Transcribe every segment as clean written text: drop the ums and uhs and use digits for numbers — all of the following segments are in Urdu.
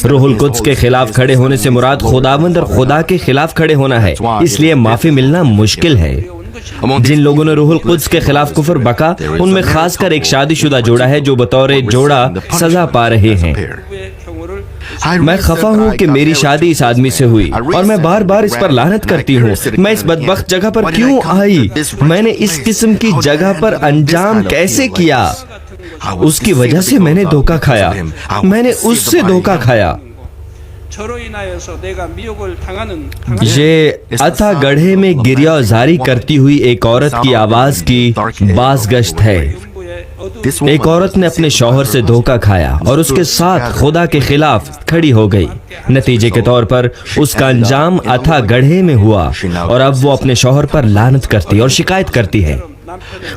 روح القدس کے خلاف کھڑے ہونے سے مراد خداوند اور خدا کے خلاف کھڑے ہونا ہے، اس لیے معافی ملنا مشکل ہے۔ جن لوگوں نے روح القدس کے خلاف کفر بکا، ان میں خاص کر ایک شادی شدہ جوڑا ہے جو بطور جوڑا سزا پا رہے ہیں۔ میں خفا ہوں کہ میری شادی اس آدمی سے ہوئی اور میں بار بار اس پر لعنت کرتی ہوں۔ میں اس بدبخت جگہ پر کیوں آئی؟ میں نے اس قسم کی جگہ پر انجام کیسے کیا؟ اس کی وجہ سے میں نے دھوکہ کھایا، میں نے اس سے دھوکہ کھایا۔ یہ اتھا گڑھے میں گریہ زاری کرتی ہوئی ایک عورت کی آواز کی بازگشت ہے۔ ایک عورت نے اپنے شوہر سے دھوکہ کھایا اور اس کے ساتھ خدا کے خلاف کھڑی ہو گئی۔ نتیجے کے طور پر اس کا انجام اتھا گڑھے میں ہوا اور اب وہ اپنے شوہر پر لعنت کرتی اور شکایت کرتی ہے۔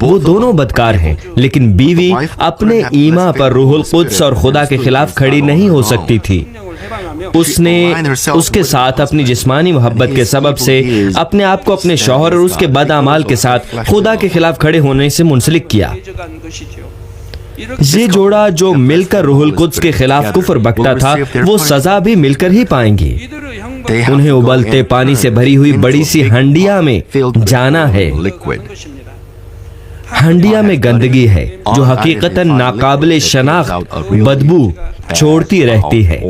وہ دونوں بدکار ہیں، لیکن بیوی اپنے ایمان پر روح القدس اور خدا کے خلاف کھڑی نہیں ہو سکتی تھی۔ اس نے اس کے ساتھ اپنی جسمانی محبت کے سبب سے اپنے آپ کو اپنے شوہر اور اس کے بد اعمال کے ساتھ خدا کے خلاف کھڑے ہونے سے منسلک کیا۔ یہ جوڑا جو مل کر روح القدس کے خلاف کفر بکتا تھا، وہ سزا بھی مل کر ہی پائیں گے۔ انہیں ابلتے پانی سے بھری ہوئی بڑی سی ہنڈیا میں جانا ہے۔ ہنڈیا میں گندگی ہے جو حقیقتاً ناقابل شناخت بدبو چھوڑتی رہتی ہے۔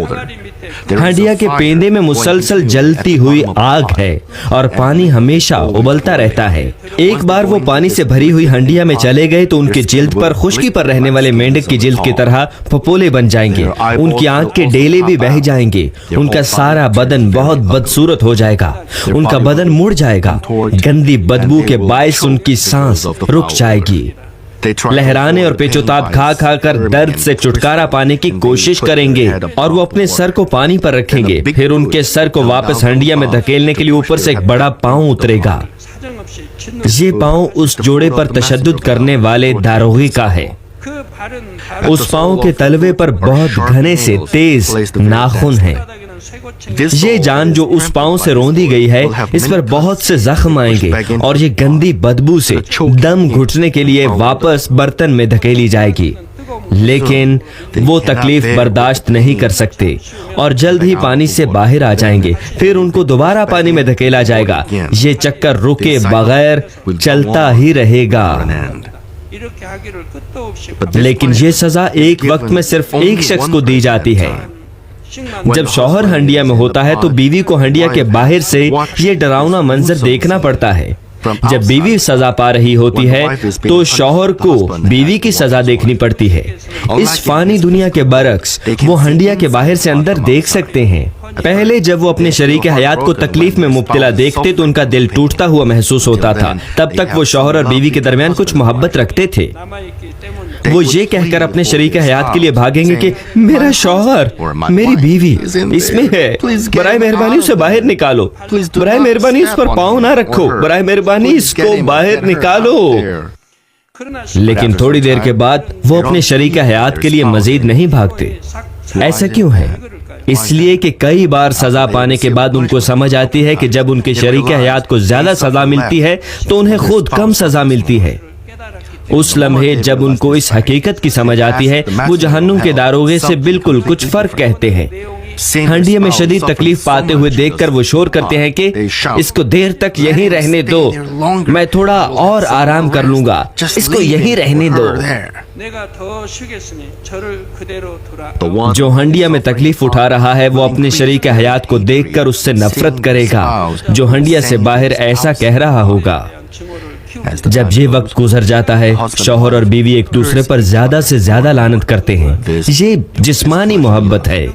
ہنڈیا کے پیندے میں مسلسل جلتی ہوئی آگ ہے اور پانی ہمیشہ ابلتا رہتا ہے۔ ایک بار وہ پانی سے بھری ہوئی ہنڈیا میں چلے گئے تو ان کی جلد پر خشکی پر رہنے والے مینڈک کی جلد کی طرح پھپھولے بن جائیں گے، ان کی آنکھ کے ڈیلے بھی بہہ جائیں گے، ان کا سارا بدن بہت بدصورت ہو جائے گا، ان کا بدن مڑ جائے گا، گندی بدبو کے باعث ان کی سانس رک جائے گی۔ لہرانے اور پیچوتاب کھا کھا کر درد سے چھٹکارا پانے کی کوشش کریں گے اور وہ اپنے سر کو پانی پر رکھیں گے، پھر ان کے سر کو واپس ہنڈیا میں دھکیلنے کے لیے اوپر سے ایک بڑا پاؤں اترے گا۔ یہ پاؤں اس جوڑے پر تشدد کرنے والے داروغی کا ہے۔ اس پاؤں کے تلوے پر بہت گھنے سے تیز ناخن ہیں۔ یہ جان جو اس پاؤں سے روندی گئی ہے، اس پر بہت سے زخم آئیں گے اور یہ گندی بدبو سے دم گھٹنے کے لیے واپس برتن میں دھکیلی جائے گی، لیکن وہ تکلیف برداشت نہیں کر سکتے اور جلد ہی پانی سے باہر آ جائیں گے۔ پھر ان کو دوبارہ پانی میں دھکیلا جائے گا۔ یہ چکر رکے بغیر چلتا ہی رہے گا۔ لیکن یہ سزا ایک وقت میں صرف ایک شخص کو دی جاتی ہے۔ جب شوہر ہنڈیا میں ہوتا ہے تو بیوی کو ہنڈیا کے باہر سے یہ ڈراؤنا منظر دیکھنا پڑتا ہے۔ جب بیوی سزا پا رہی ہوتی ہے تو شوہر کو بیوی کی سزا دیکھنی پڑتی ہے۔ اس فانی دنیا کے برعکس وہ ہنڈیا کے باہر سے اندر دیکھ سکتے ہیں۔ پہلے جب وہ اپنے شریک حیات کو تکلیف میں مبتلا دیکھتے تو ان کا دل ٹوٹتا ہوا محسوس ہوتا تھا۔ تب تک وہ شوہر اور بیوی کے درمیان کچھ محبت رکھتے تھے۔ وہ یہ کہہ کر اپنے شریک حیات کے لیے بھاگیں گے کہ میرا شوہر، میری بیوی اس میں ہے، برائے مہربانی اسے باہر نکالو، برائے مہربانی اس پر پاؤں نہ رکھو، برائے مہربانی اس کو باہر نکالو۔ لیکن تھوڑی دیر کے بعد وہ اپنے شریک حیات کے لیے مزید نہیں بھاگتے۔ ایسا کیوں ہے؟ اس لیے کہ کئی بار سزا پانے کے بعد ان کو سمجھ آتی ہے کہ جب ان کے شریک حیات کو زیادہ سزا ملتی ہے تو انہیں خود کم سزا ملتی ہے۔ اس لمحے جب ان کو اس حقیقت کی سمجھ آتی ہے، وہ جہنم کے داروغے سے بالکل کچھ فرق کہتے ہیں۔ ہنڈیا میں شدید تکلیف پاتے ہوئے دیکھ کر وہ شور کرتے ہیں کہ اس کو دیر تک یہیں رہنے دو، میں تھوڑا اور آرام کر لوں گا، اس کو یہیں رہنے دو۔ جو ہنڈیا میں تکلیف اٹھا رہا ہے وہ اپنے شریک حیات کو دیکھ کر اس سے نفرت کرے گا جو ہنڈیا سے باہر ایسا کہہ رہا ہوگا۔ جب یہ وقت گزر جاتا ہے، شوہر اور بیوی ایک دوسرے پر زیادہ سے زیادہ لعنت کرتے ہیں۔ یہ جسمانی محبت ہے۔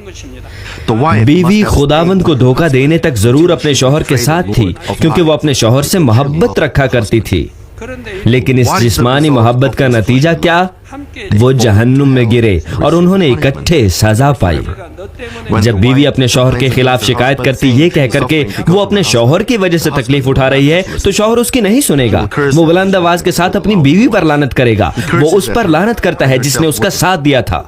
بیوی خداوند کو دھوکہ دینے تک ضرور اپنے شوہر کے ساتھ تھی کیونکہ وہ اپنے شوہر سے محبت رکھا کرتی تھی، لیکن اس جسمانی محبت کا نتیجہ کیا؟ وہ جہنم میں گرے اور انہوں نے اکٹھے سزا پائی۔ جب بیوی اپنے شوہر کے خلاف شکایت کرتی یہ کہہ کر کے وہ اپنے شوہر کی وجہ سے تکلیف اٹھا رہی ہے تو شوہر اس کی نہیں سنے گا۔ وہ بلند آواز کے ساتھ اپنی بیوی پر لعنت کرے گا۔ وہ اس پر لعنت کرتا ہے جس نے اس کا ساتھ دیا تھا۔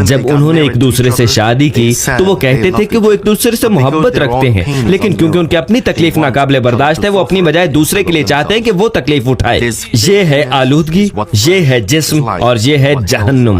جب انہوں نے ایک دوسرے سے شادی کی تو وہ کہتے تھے کہ وہ ایک دوسرے سے محبت رکھتے ہیں، لیکن کیونکہ ان کی اپنی تکلیف ناقابل برداشت ہے وہ اپنی بجائے دوسرے کے لیے چاہتے ہیں کہ وہ تکلیف اٹھائے۔ یہ ہے آلودگی، یہ ہے جسم اور یہ ہے جہنم۔